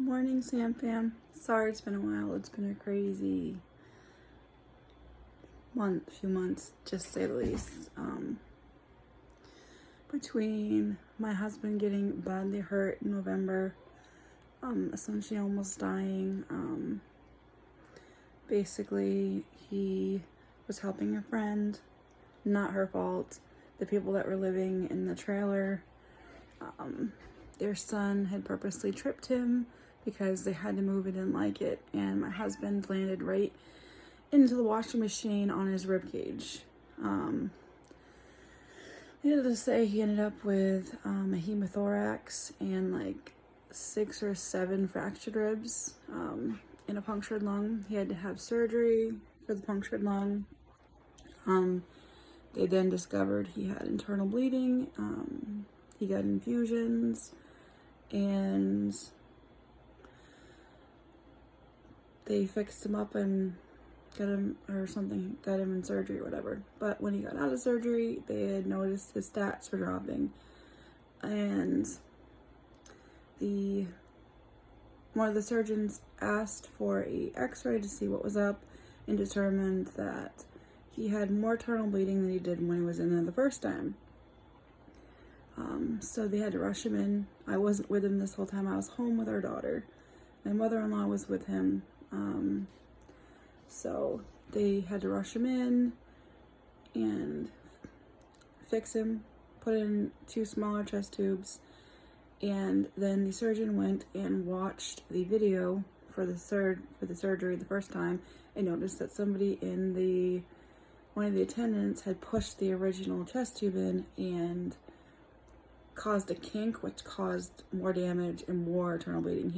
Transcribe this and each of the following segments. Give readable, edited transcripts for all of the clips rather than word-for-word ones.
Morning, Sam Fam. Sorry it's been a while. It's been a crazy few months, just to say the least. Between my husband getting badly hurt in November, essentially almost dying. Basically, he was helping a friend, not her fault. The people that were living in the trailer, their son had purposely tripped him because they had to move and didn't like it, and my husband landed right into the washing machine on his rib cage. Needless to say, he ended up with a hemothorax and like 6 or 7 fractured ribs, and a punctured lung. He had to have surgery for the punctured lung. They then discovered he had internal bleeding. He got infusions, and they fixed him up and got him in surgery or whatever. But when he got out of surgery, they had noticed his stats were dropping, and one of the surgeons asked for a x-ray to see what was up and determined that he had more internal bleeding than he did when he was in there the first time. So they had to rush him in. I wasn't with him this whole time. I was home with our daughter. My mother-in-law was with him. So they had to rush him in and fix him, put in 2 smaller chest tubes, and then the surgeon went and watched the video for the surgery the first time and noticed that somebody in one of the attendants had pushed the original chest tube in and caused a kink, which caused more damage and more internal bleeding.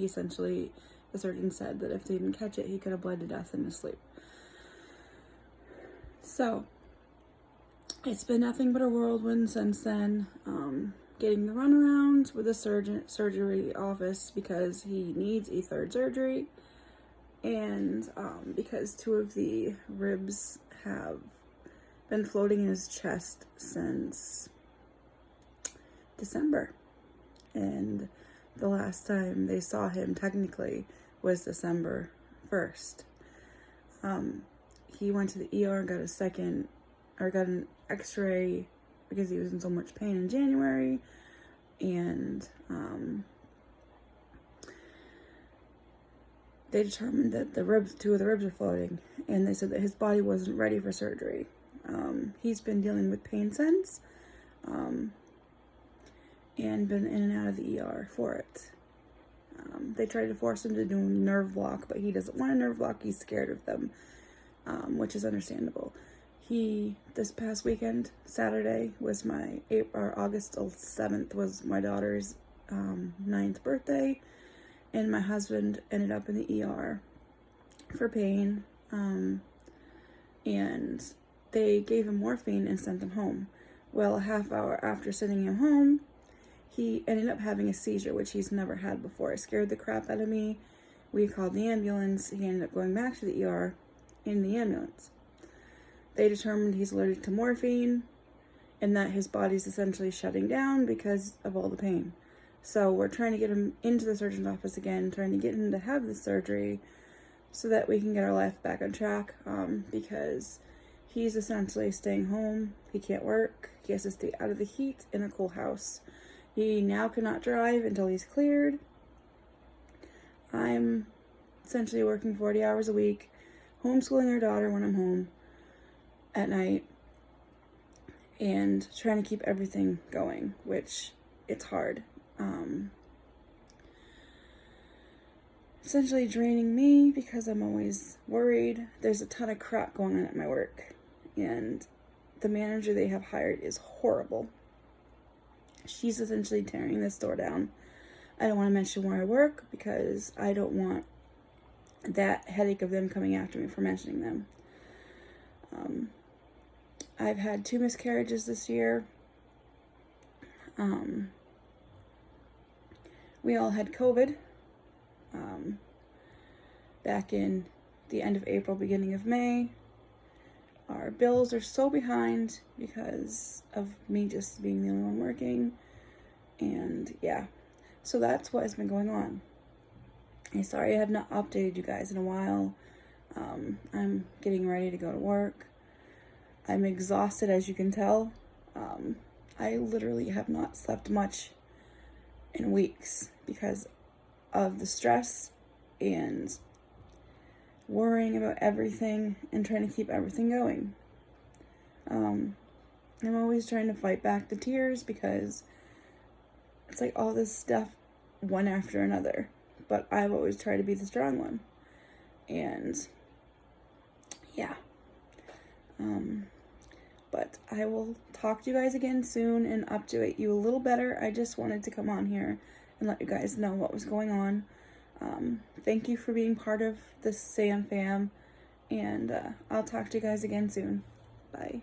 The surgeon said that if they didn't catch it, he could have bled to death in his sleep. So, it's been nothing but a whirlwind since then. Getting the runaround with the surgery office because he needs a 3rd surgery, and because 2 of the ribs have been floating in his chest since December, and the last time they saw him technically was December 1st. He went to the ER and got an x-ray because he was in so much pain in January, and they determined that 2 of the ribs were floating, and they said that his body wasn't ready for surgery. He's been dealing with pain since, and been in and out of the ER for it. They tried to force him to do a nerve block, but he doesn't want a nerve block. He's scared of them, which is understandable. This past weekend, Saturday, was August 7th was my daughter's 9th birthday, and my husband ended up in the ER for pain, and they gave him morphine and sent him home. Well, a half hour after sending him home, he ended up having a seizure, which he's never had before. It scared the crap out of me. We called the ambulance. He ended up going back to the ER in the ambulance. They determined he's allergic to morphine and that his body's essentially shutting down because of all the pain. So we're trying to get him into the surgeon's office again, trying to get him to have the surgery so that we can get our life back on track, because he's essentially staying home. He can't work. He has to stay out of the heat in a cool house. He now cannot drive until he's cleared. I'm essentially working 40 hours a week, homeschooling our daughter when I'm home at night, and trying to keep everything going, which it's hard. Essentially draining me because I'm always worried. There's a ton of crap going on at my work, and the manager they have hired is horrible. She's essentially tearing this store down. I don't want to mention where I work because I don't want that headache of them coming after me for mentioning them. I've had 2 miscarriages this year. We all had COVID back in the end of April, beginning of May. Our bills are so behind because of me just being the only one working. And yeah, so that's what has been going on. I'm sorry I have not updated you guys in a while. I'm getting ready to go to work. I'm exhausted, as you can tell. I literally have not slept much in weeks because of the stress and worrying about everything and trying to keep everything going. I'm always trying to fight back the tears because it's like all this stuff one after another, but I've always tried to be the strong one. And yeah. But I will talk to you guys again soon and update you a little better. I just wanted to come on here and let you guys know what was going on. Thank you for being part of the Sam Fam, and I'll talk to you guys again soon. Bye.